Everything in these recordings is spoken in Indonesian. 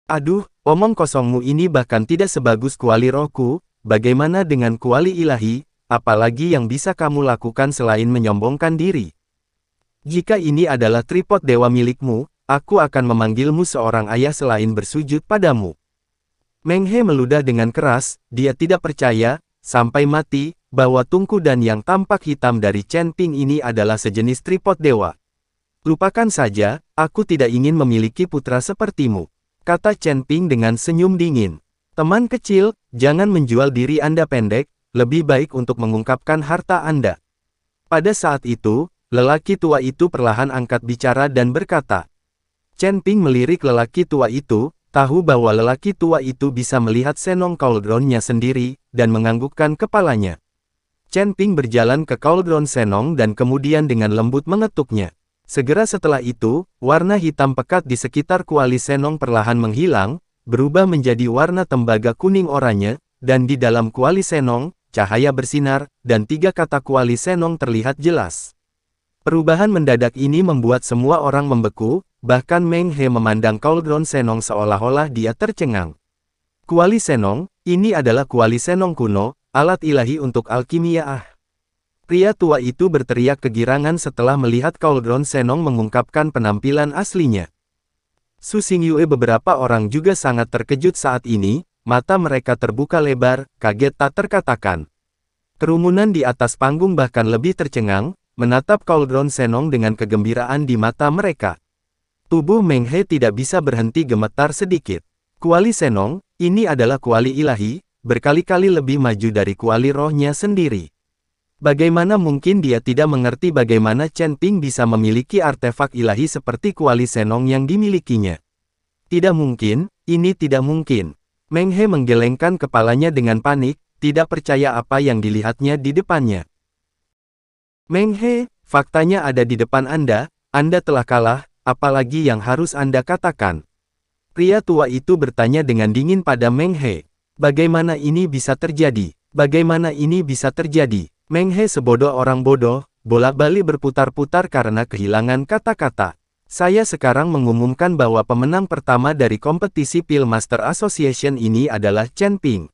Aduh, omong kosongmu ini bahkan tidak sebagus kuali rohku, bagaimana dengan kuali ilahi, apalagi yang bisa kamu lakukan selain menyombongkan diri? Jika ini adalah tripod dewa milikmu, aku akan memanggilmu seorang ayah selain bersujud padamu. Meng He meludah dengan keras, dia tidak percaya, sampai mati, bahwa tungku dan yang tampak hitam dari Chen Ping ini adalah sejenis tripod dewa. Lupakan saja, aku tidak ingin memiliki putra sepertimu, kata Chen Ping dengan senyum dingin. Teman kecil, jangan menjual diri Anda pendek, lebih baik untuk mengungkapkan harta Anda. Pada saat itu, lelaki tua itu perlahan angkat bicara dan berkata. Chen Ping melirik lelaki tua itu, tahu bahwa lelaki tua itu bisa melihat senong cauldron-nya sendiri, dan menganggukkan kepalanya. Chen Ping berjalan ke cauldron senong dan kemudian dengan lembut mengetuknya. Segera setelah itu, warna hitam pekat di sekitar kuali senong perlahan menghilang, berubah menjadi warna tembaga kuning oranye, dan di dalam kuali senong, cahaya bersinar, dan 3 kata kuali senong terlihat jelas. Perubahan mendadak ini membuat semua orang membeku, bahkan Meng He memandang cauldron senong seolah-olah dia tercengang. Kuali senong, ini adalah kuali senong kuno, alat ilahi untuk alkimia. Pria tua itu berteriak kegirangan setelah melihat cauldron senong mengungkapkan penampilan aslinya. Su Xingyue beberapa orang juga sangat terkejut saat ini, mata mereka terbuka lebar, kaget tak terkatakan. Kerumunan di atas panggung bahkan lebih tercengang, menatap cauldron senong dengan kegembiraan di mata mereka. Tubuh Meng He tidak bisa berhenti gemetar sedikit. Kuali senong, ini adalah kuali ilahi, berkali-kali lebih maju dari kuali rohnya sendiri. Bagaimana mungkin dia tidak mengerti bagaimana Chen Ping bisa memiliki artefak ilahi seperti kuali senong yang dimilikinya? Tidak mungkin, ini tidak mungkin. Meng He menggelengkan kepalanya dengan panik, tidak percaya apa yang dilihatnya di depannya. Meng He, faktanya ada di depan Anda telah kalah, apalagi yang harus Anda katakan? Pria tua itu bertanya dengan dingin pada Meng He. Bagaimana ini bisa terjadi? Bagaimana ini bisa terjadi? Meng He sebodoh orang bodoh, bolak-balik berputar-putar karena kehilangan kata-kata. Saya sekarang mengumumkan bahwa pemenang pertama dari kompetisi Pil Master Association ini adalah Chen Ping.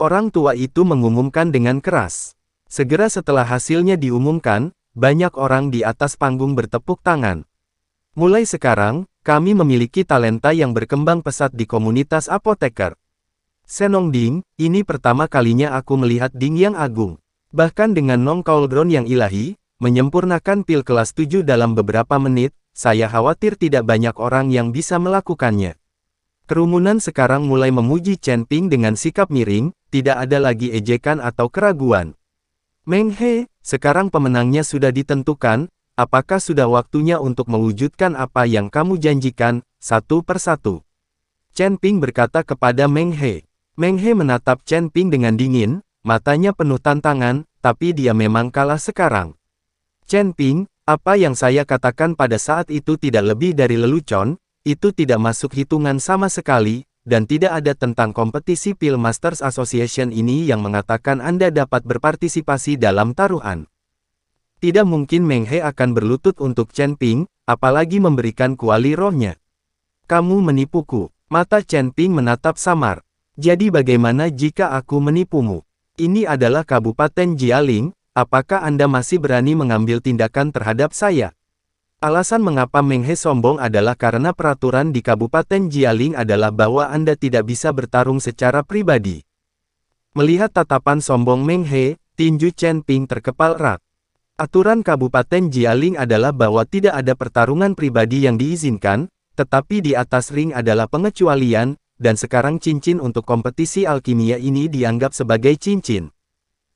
Orang tua itu mengumumkan dengan keras. Segera setelah hasilnya diumumkan, banyak orang di atas panggung bertepuk tangan. Mulai sekarang, kami memiliki talenta yang berkembang pesat di komunitas apoteker. Senong Ding, ini pertama kalinya aku melihat Ding yang agung. Bahkan dengan Nong Cauldron yang ilahi, menyempurnakan pil kelas 7 dalam beberapa menit, saya khawatir tidak banyak orang yang bisa melakukannya. Kerumunan sekarang mulai memuji Chen Ping dengan sikap miring, tidak ada lagi ejekan atau keraguan. Meng He, sekarang pemenangnya sudah ditentukan. Apakah sudah waktunya untuk mewujudkan apa yang kamu janjikan, satu persatu? Chen Ping berkata kepada Meng He. Meng He menatap Chen Ping dengan dingin, matanya penuh tantangan, tapi dia memang kalah sekarang. Chen Ping, apa yang saya katakan pada saat itu tidak lebih dari lelucon, itu tidak masuk hitungan sama sekali, dan tidak ada tentang kompetisi Pil Masters Association ini yang mengatakan Anda dapat berpartisipasi dalam taruhan. Tidak mungkin Meng He akan berlutut untuk Chen Ping, apalagi memberikan kuali rohnya. Kamu menipuku. Mata Chen Ping menatap samar. Jadi bagaimana jika aku menipumu? Ini adalah Kabupaten Jialing, apakah Anda masih berani mengambil tindakan terhadap saya? Alasan mengapa Meng He sombong adalah karena peraturan di Kabupaten Jialing adalah bahwa Anda tidak bisa bertarung secara pribadi. Melihat tatapan sombong Meng He, tinju Chen Ping terkepal erat. Aturan Kabupaten Jialing adalah bahwa tidak ada pertarungan pribadi yang diizinkan, tetapi di atas ring adalah pengecualian, dan sekarang cincin untuk kompetisi alkimia ini dianggap sebagai cincin.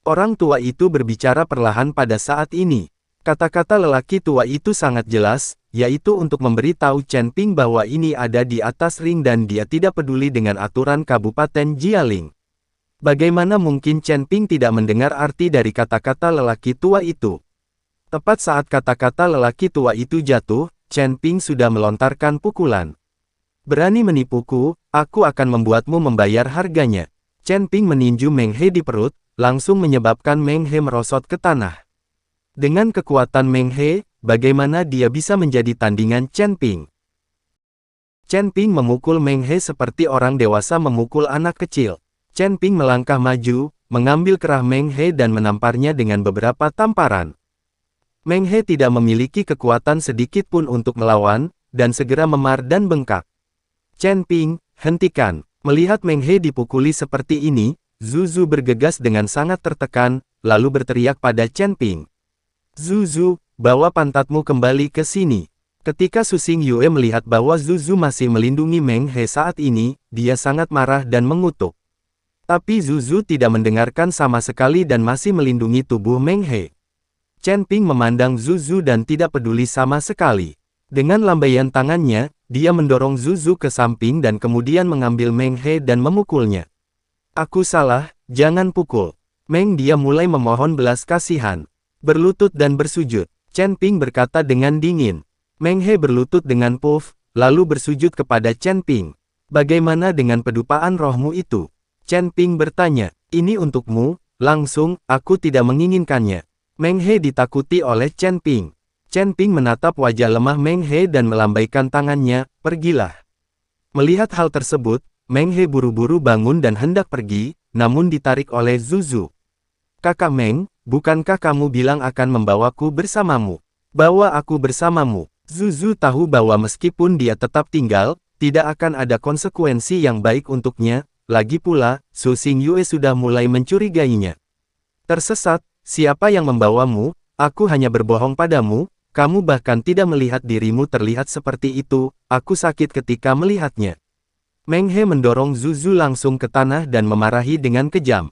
Orang tua itu berbicara perlahan pada saat ini. Kata-kata lelaki tua itu sangat jelas, yaitu untuk memberitahu Chen Ping bahwa ini ada di atas ring dan dia tidak peduli dengan aturan Kabupaten Jialing. Bagaimana mungkin Chen Ping tidak mendengar arti dari kata-kata lelaki tua itu? Tepat saat kata-kata lelaki tua itu jatuh, Chen Ping sudah melontarkan pukulan. Berani menipuku, aku akan membuatmu membayar harganya. Chen Ping meninju Meng He di perut, langsung menyebabkan Meng He merosot ke tanah. Dengan kekuatan Meng He, bagaimana dia bisa menjadi tandingan Chen Ping? Chen Ping memukul Meng He seperti orang dewasa memukul anak kecil. Chen Ping melangkah maju, mengambil kerah Meng He dan menamparnya dengan beberapa tamparan. Meng He tidak memiliki kekuatan sedikit pun untuk melawan, dan segera memar dan bengkak. Chen Ping, hentikan. Melihat Meng He dipukuli seperti ini, Zhu bergegas dengan sangat tertekan, lalu berteriak pada Chen Ping. Zhu, bawa pantatmu kembali ke sini. Ketika Su Xingyue melihat bahwa Zhu masih melindungi Meng He saat ini, dia sangat marah dan mengutuk. Tapi Zhu tidak mendengarkan sama sekali dan masih melindungi tubuh Meng He. Chen Ping memandang Zhu dan tidak peduli sama sekali. Dengan lambaian tangannya, dia mendorong Zhu ke samping dan kemudian mengambil Meng He dan memukulnya. Aku salah, jangan pukul. Meng dia mulai memohon belas kasihan. Berlutut dan bersujud. Chen Ping berkata dengan dingin. Meng He berlutut dengan puff, lalu bersujud kepada Chen Ping. Bagaimana dengan pedupaan rohmu itu? Chen Ping bertanya. Ini untukmu, langsung, aku tidak menginginkannya. Meng He ditakuti oleh Chen Ping. Chen Ping menatap wajah lemah Meng He dan melambaikan tangannya, pergilah. Melihat hal tersebut, Meng He buru-buru bangun dan hendak pergi, namun ditarik oleh Zhu. Kakak Meng, bukankah kamu bilang akan membawaku bersamamu? Bawa aku bersamamu. Zhu tahu bahwa meskipun dia tetap tinggal, tidak akan ada konsekuensi yang baik untuknya, lagi pula, Su Xingyue sudah mulai mencurigainya. Tersesat, siapa yang membawamu? Aku hanya berbohong padamu, kamu bahkan tidak melihat dirimu terlihat seperti itu, aku sakit ketika melihatnya. Meng He mendorong Zhu langsung ke tanah dan memarahi dengan kejam.